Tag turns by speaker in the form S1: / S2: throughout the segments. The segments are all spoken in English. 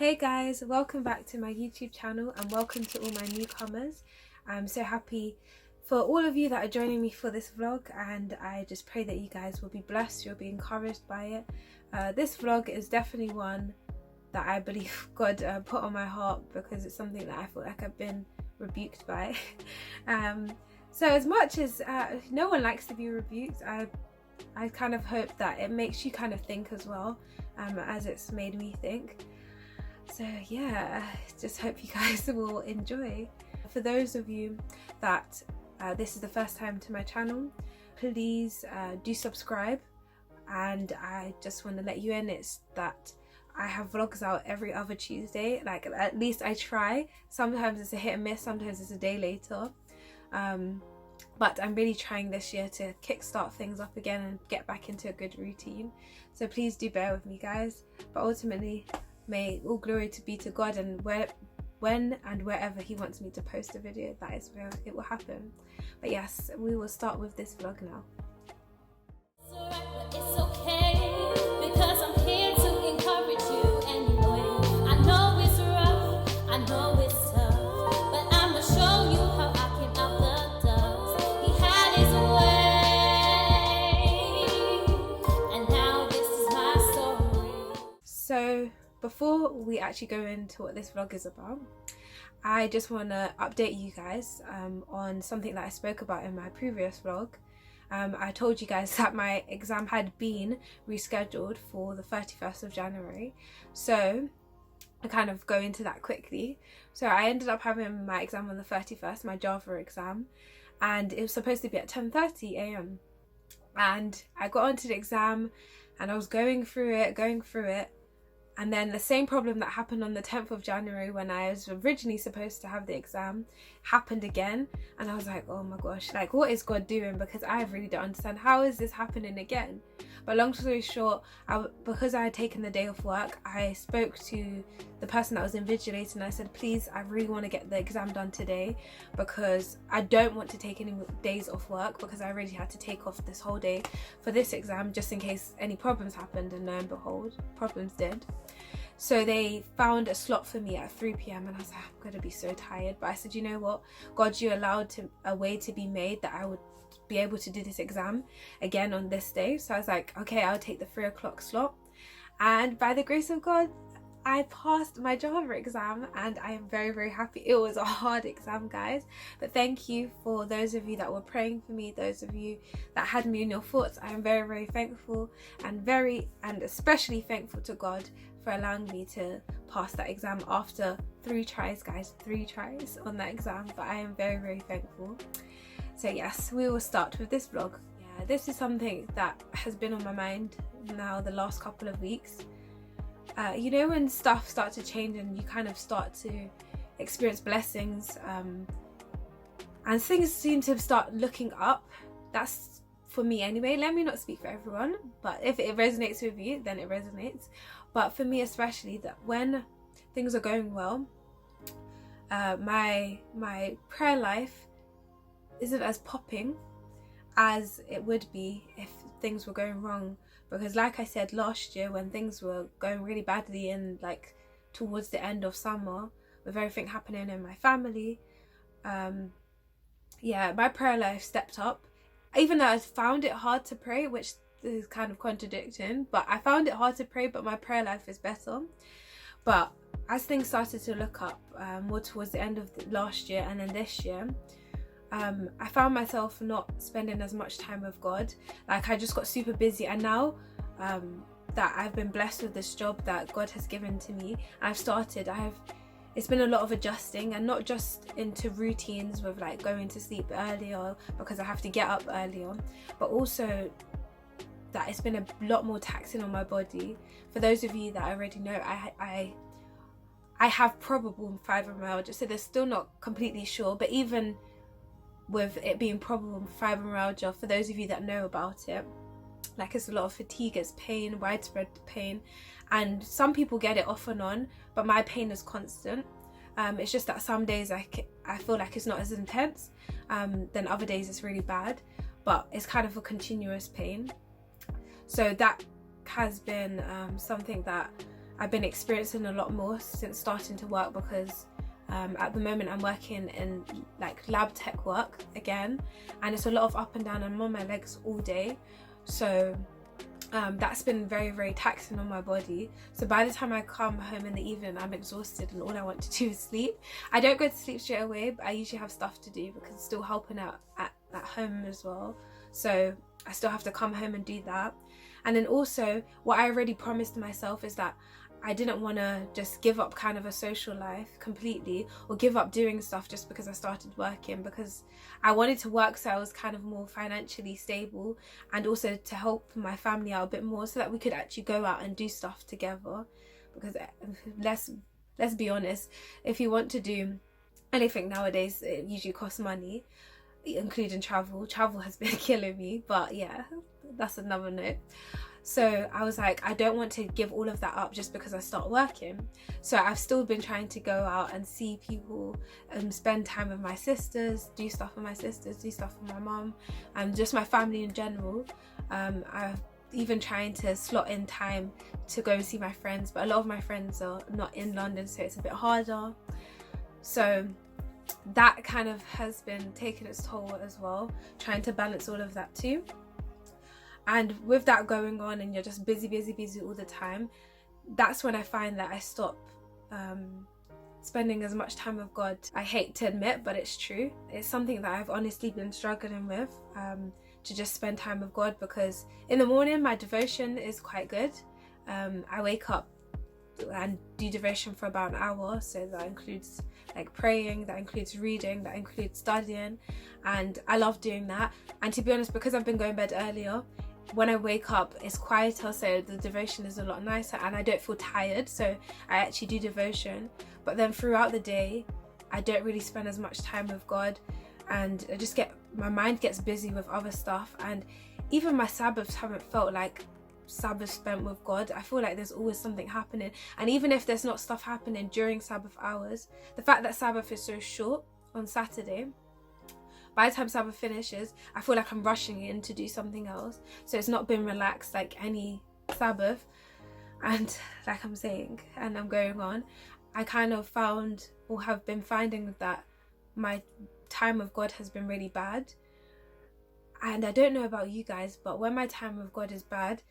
S1: Hey guys, welcome back to my YouTube channel and welcome to all my newcomers. I'm so happy for all of you that are joining me for this vlog, and I just pray that you guys will be blessed, you'll be encouraged by it. This vlog is definitely one that I believe God put on my heart because it's something that I feel like I've been rebuked by. So as much as no one likes to be rebuked, I kind of hope that it makes you kind of think as well, as it's made me think. So yeah, just hope you guys will enjoy. For those of you that this is the first time to my channel, please do subscribe. And I just want to let you in, it's that I have vlogs out every other Tuesday. Like, at least I try. Sometimes it's a hit and miss, sometimes it's a day later. But I'm really trying this year to kickstart things up again and get back into a good routine. So please do bear with me, guys. But ultimately, may all glory to be to God, and when and wherever He wants me to post a video, that is where it will happen. But yes, we will start with this vlog now.
S2: It's okay, because I'm here to encourage you anyway. I know it's rough, I know it's tough, but I'ma show you how I came out the dust. He had his way, and now this is my story.
S1: So before we actually go into what this vlog is about, I just want to update you guys on something that I spoke about in my previous vlog. I told you guys that my exam had been rescheduled for the 31st of January. So I kind of go into that quickly. So I ended up having my exam on the 31st, my Java exam, and it was supposed to be at 10:30 a.m. And I got onto the exam and I was going through it. And then the same problem that happened on the 10th of January when I was originally supposed to have the exam happened again. And I was like, oh my gosh, like, what is God doing? Because I really don't understand. How is this happening again? But long story short, because I had taken the day off work, I spoke to the person that was invigilating and I said, please, I really want to get the exam done today because I don't want to take any days off work, because I really had to take off this whole day for this exam just in case any problems happened, and lo and behold, problems did. So they found a slot for me at 3 p.m. and I was like, I'm going to be so tired. But I said, you know what? God, you allowed a way to be made that I would be able to do this exam again on this day. So I was like, okay, I'll take the 3 o'clock slot. And by the grace of God, I passed my Java exam and I am very, very happy. It was a hard exam, guys, but thank you for those of you that were praying for me, those of you that had me in your thoughts. I am very, very thankful, and especially thankful to God for allowing me to pass that exam after 3 tries, guys, 3 tries on that exam. But I am very, very thankful. So yes, we will start with this vlog. Yeah, this is something that has been on my mind now the last couple of weeks. You know, when stuff starts to change and you kind of start to experience blessings, and things seem to start looking up. That's for me anyway. Let me not speak for everyone, but if it resonates with you, then it resonates. But for me especially, that when things are going well, my prayer life isn't as popping as it would be if things were going wrong. Because like I said last year, when things were going really badly and like towards the end of summer, with everything happening in my family, yeah, my prayer life stepped up. Even though I found it hard to pray, which is kind of contradicting, but I found it hard to pray, but my prayer life is better. But as things started to look up more towards the end of last year and then this year, I found myself not spending as much time with God. Like, I just got super busy, and now that I've been blessed with this job that God has given to me, it's been a lot of adjusting, and not just into routines with like going to sleep earlier because I have to get up earlier, but also that it's been a lot more taxing on my body. For those of you that already know, I have probable fibromyalgia, so they're still not completely sure, but even with it being probable fibromyalgia, for those of you that know about it, like, it's a lot of fatigue, it's pain, widespread pain, and some people get it off and on, but my pain is constant. It's just that some days I feel like it's not as intense, then other days it's really bad, but it's kind of a continuous pain. So that has been something that I've been experiencing a lot more since starting to work, because at the moment I'm working in like lab tech work again, and it's a lot of up and down. I'm on my legs all day, so that's been very, very taxing on my body. So by the time I come home in the evening, I'm exhausted and all I want to do is sleep. I don't go to sleep straight away, but I usually have stuff to do because I'm still helping out at home as well. So I still have to come home and do that. And then also what I already promised myself is that I didn't want to just give up kind of a social life completely, or give up doing stuff just because I started working, because I wanted to work so I was kind of more financially stable, and also to help my family out a bit more so that we could actually go out and do stuff together. Because let's be honest, if you want to do anything nowadays, it usually costs money, including travel. Travel has been killing me, but yeah, that's another note. So I was like, I don't want to give all of that up just because I start working. So I've still been trying to go out and see people, spend time with my sisters, do stuff with my sisters, do stuff with my mum, and just my family in general. I've even trying to slot in time to go and see my friends, but a lot of my friends are not in London, so it's a bit harder. So that kind of has been taking its toll as well, trying to balance all of that too. And with that going on, and you're just busy all the time, that's when I find that I stop spending as much time with God. I hate to admit, but it's true. It's something that I've honestly been struggling with, to just spend time with God, because in the morning my devotion is quite good. I wake up and do devotion for about an hour, so that includes like praying, that includes reading, that includes studying, and I love doing that. And to be honest, because I've been going to bed earlier, when I wake up it's quieter, so the devotion is a lot nicer and I don't feel tired, so I actually do devotion. But then throughout the day I don't really spend as much time with God, and my mind gets busy with other stuff, and even my Sabbaths haven't felt like Sabbath spent with God. I feel like there's always something happening, and even if there's not stuff happening during Sabbath hours, the fact that Sabbath is so short on Saturday, by the time Sabbath finishes, I feel like I'm rushing in to do something else. So it's not been relaxed like any Sabbath. And like I'm saying, and I'm going on, I kind of found, or have been finding, that my time with God has been really bad. And I don't know about you guys, but when my time with God is bad,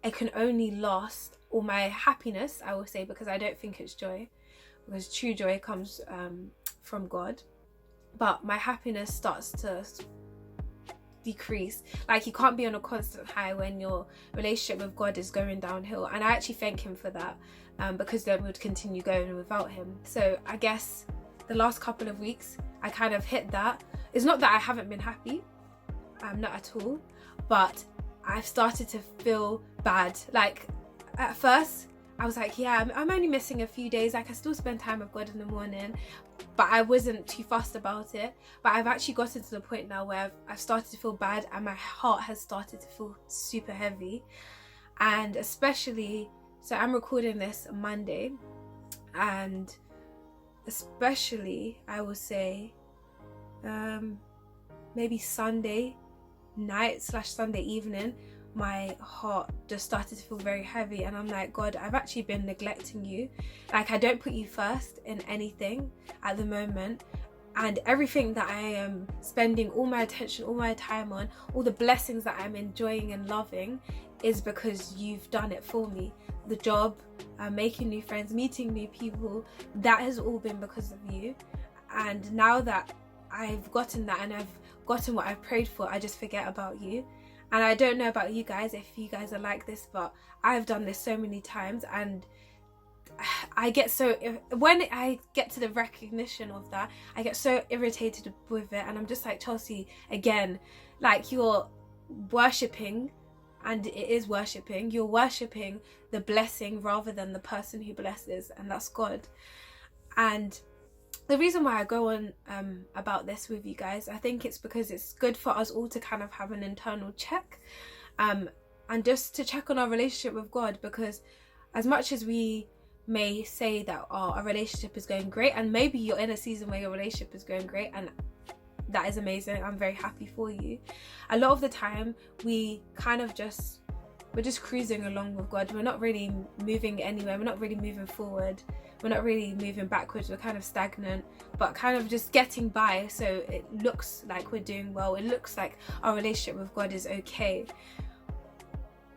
S1: it can only last, or my happiness, I will say, because I don't think it's joy, because true joy comes from God. But my happiness starts to decrease. Like, you can't be on a constant high when your relationship with God is going downhill, and I actually thank him for that, because then we'd continue going without him. So I guess the last couple of weeks I kind of hit that. It's not that I haven't been happy, not at all, but I've started to feel bad. Like, at first I was like, yeah, I'm only missing a few days, like I still spend time with God in the morning, but I wasn't too fussed about it. But I've actually gotten to the point now where I've started to feel bad, and my heart has started to feel super heavy. And especially, so I'm recording this Monday, and especially I would say maybe Sunday night / Sunday evening, my heart just started to feel very heavy, and I'm like, God, I've actually been neglecting you. Like, I don't put you first in anything at the moment, and everything that I am spending all my attention, all my time on, all the blessings that I'm enjoying and loving, is because you've done it for me. The job, making new friends, meeting new people, that has all been because of you. And now that I've gotten that, and I've gotten what I've prayed for, I just forget about you. And I don't know about you guys, if you guys are like this, but I've done this so many times, and I get so, when I get to the recognition of that, I get so irritated with it, and I'm just like, Chelsea, again, like, you're worshipping, and it is worshipping, you're worshipping the blessing rather than the person who blesses, and that's God. And the reason why I go on about this with you guys, I think it's because it's good for us all to kind of have an internal check, and just to check on our relationship with God, because as much as we may say that our relationship is going great, and maybe you're in a season where your relationship is going great, and that is amazing, I'm very happy for you, a lot of the time we kind of just we're just cruising along with God. We're not really moving anywhere. We're not really moving forward. We're not really moving backwards. We're kind of stagnant, but kind of just getting by. So it looks like we're doing well. It looks like our relationship with God is okay.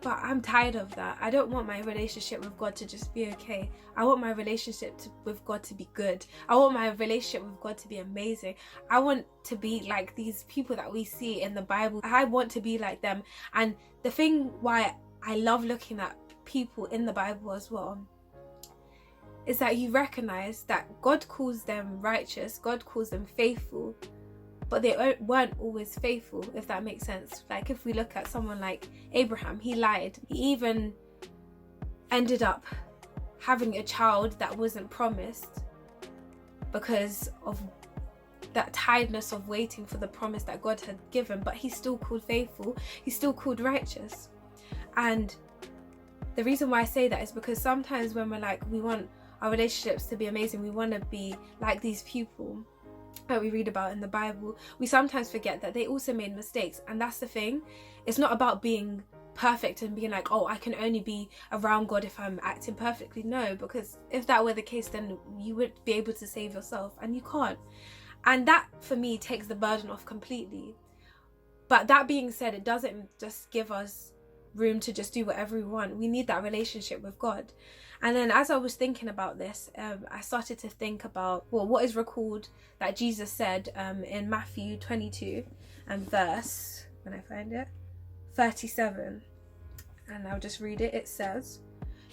S1: But I'm tired of that. I don't want my relationship with God to just be okay. I want my relationship with God to be good. I want my relationship with God to be amazing. I want to be like these people that we see in the Bible. I want to be like them. And the thing why I love looking at people in the Bible as well is that you recognize that God calls them righteous, God calls them faithful, but they weren't always faithful, if that makes sense. Like if we look at someone like Abraham, he lied. He even ended up having a child that wasn't promised because of that tiredness of waiting for the promise that God had given, but he's still called faithful, he's still called righteous. And the reason why I say that is because sometimes when we're like, we want our relationships to be amazing, we want to be like these people that we read about in the Bible, we sometimes forget that they also made mistakes. And that's the thing, it's not about being perfect and being like, oh, I can only be around God if I'm acting perfectly. No, because if that were the case, then you would be able to save yourself, and you can't. And that for me takes the burden off completely. But that being said, it doesn't just give us room to just do whatever we want. We need that relationship with God. And then as I was thinking about this, I started to think about, well, what is recalled that Jesus said in Matthew 22 and verse, when I find it, 37. And I'll just read it. It says,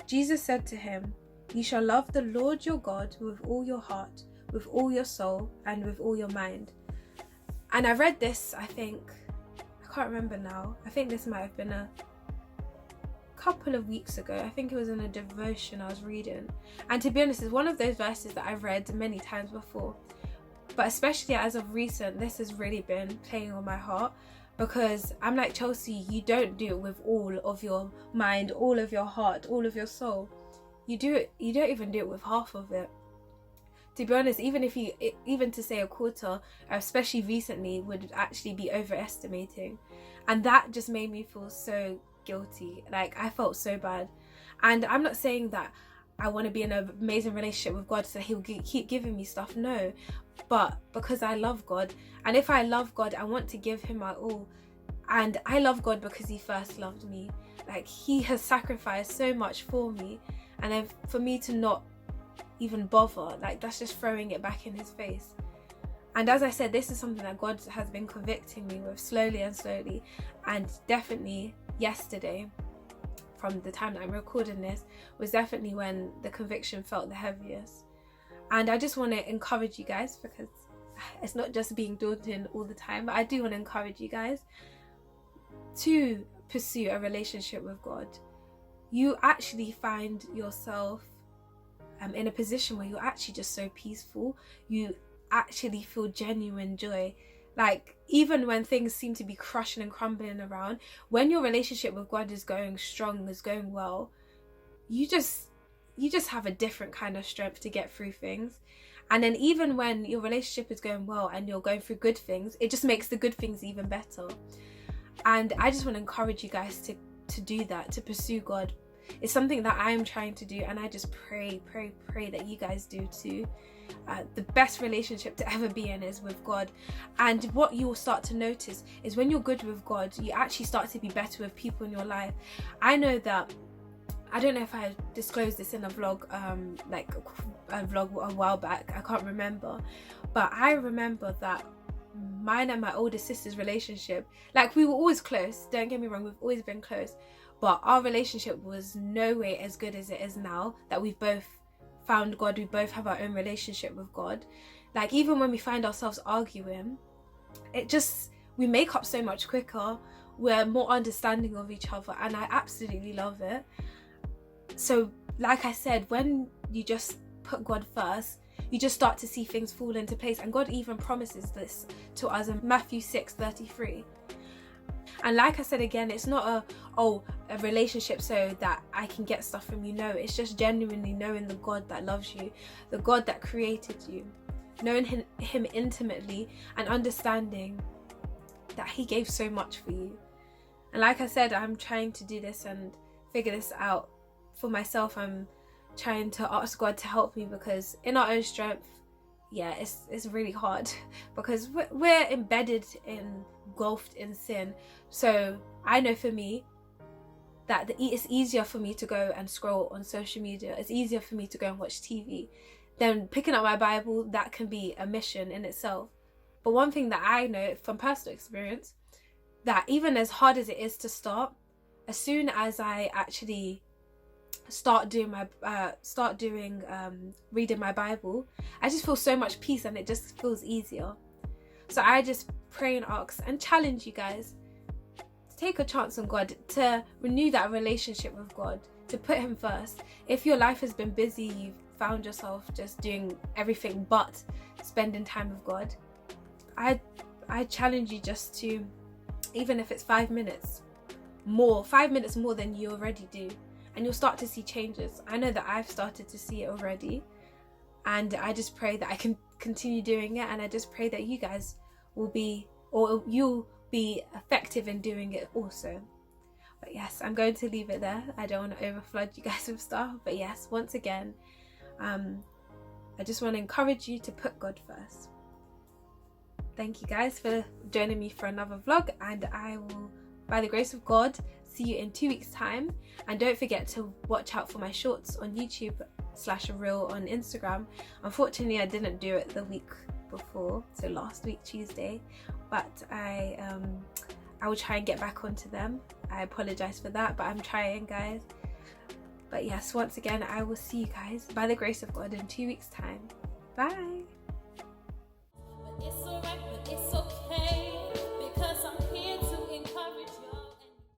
S1: Jesus said to him, "You shall love the Lord your God with all your heart, with all your soul, and with all your mind." And I read this, I can't remember now. I think this might have been a couple of weeks ago. I think it was in a devotion I was reading. And to be honest, it's one of those verses that I've read many times before. But especially as of recent, this has really been playing on my heart, because I'm like, Chelsea, you don't do it with all of your mind, all of your heart, all of your soul. You don't even do it with half of it. To be honest, even to say a quarter, especially recently, would actually be overestimating. And that just made me feel so guilty. Like, I felt so bad. And I'm not saying that I want to be in an amazing relationship with God so he'll keep giving me stuff. No, but because I love God, and if I love God, I want to give him my all. And I love God because he first loved me. Like, he has sacrificed so much for me, and then for me to not even bother, like, that's just throwing it back in his face. And as I said, this is something that God has been convicting me with slowly and slowly. And definitely yesterday, from the time that I'm recording this, was definitely when the conviction felt the heaviest. And I just want to encourage you guys, because it's not just being daunting all the time, but I do want to encourage you guys to pursue a relationship with God. You actually find yourself in a position where you're actually just so peaceful. You actually feel genuine joy. Like, even when things seem to be crushing and crumbling around, when your relationship with God is going strong, is going well, you just have a different kind of strength to get through things. And then even when your relationship is going well and you're going through good things, it just makes the good things even better. And I just want to encourage you guys to do that, to pursue God. It's something that I am trying to do, and I just pray that you guys do too. The best relationship to ever be in is with God. And what you will start to notice is when you're good with God, you actually start to be better with people in your life. I know that, I don't know if I disclosed this in a vlog, a while back, I can't remember, but I remember that mine and my older sister's relationship, like, we were always close, don't get me wrong, we've always been close, but our relationship was no way as good as it is now that we've both found God, we both have our own relationship with God. Like, even when we find ourselves arguing, we make up so much quicker, we're more understanding of each other, and I absolutely love it. So, like I said, when you just put God first, you just start to see things fall into place. And God even promises this to us in Matthew 6:33. And like I said again, it's not a relationship so that I can get stuff from you. No, it's just genuinely knowing the God that loves you, the God that created you, knowing him intimately and understanding that he gave so much for you. And like I said, I'm trying to do this and figure this out for myself. I'm trying to ask God to help me, because in our own strength, yeah, it's really hard because we're embedded in, engulfed in sin. So I know for me that it's easier for me to go and scroll on social media. It's easier for me to go and watch TV than picking up my Bible. That can be a mission in itself. But one thing that I know from personal experience, that even as hard as it is to start, as soon as I actually reading my Bible, I just feel so much peace, and it just feels easier. So I just pray and ask and challenge you guys to take a chance on God, to renew that relationship with God, to put him first. If your life has been busy, you've found yourself just doing everything but spending time with God, I challenge you just to, even if it's 5 minutes more than you already do, and you'll start to see changes. I know that I've started to see it already, and I just pray that I can continue doing it, and I just pray that you guys will be, or you'll be effective in doing it also. But yes, I'm going to leave it there. I don't want to overflood you guys with stuff, but yes, once again, I just want to encourage you to put God first. Thank you guys for joining me for another vlog, and I will, by the grace of God, see you in 2 weeks time. And don't forget to watch out for my shorts on YouTube /reel on Instagram. Unfortunately, I didn't do it the week before, so last week Tuesday, but I will try and get back onto them. I apologize for that, but I'm trying, guys. But yes, once again, I will see you guys by the grace of God in 2 weeks time. Bye.
S2: It's alright.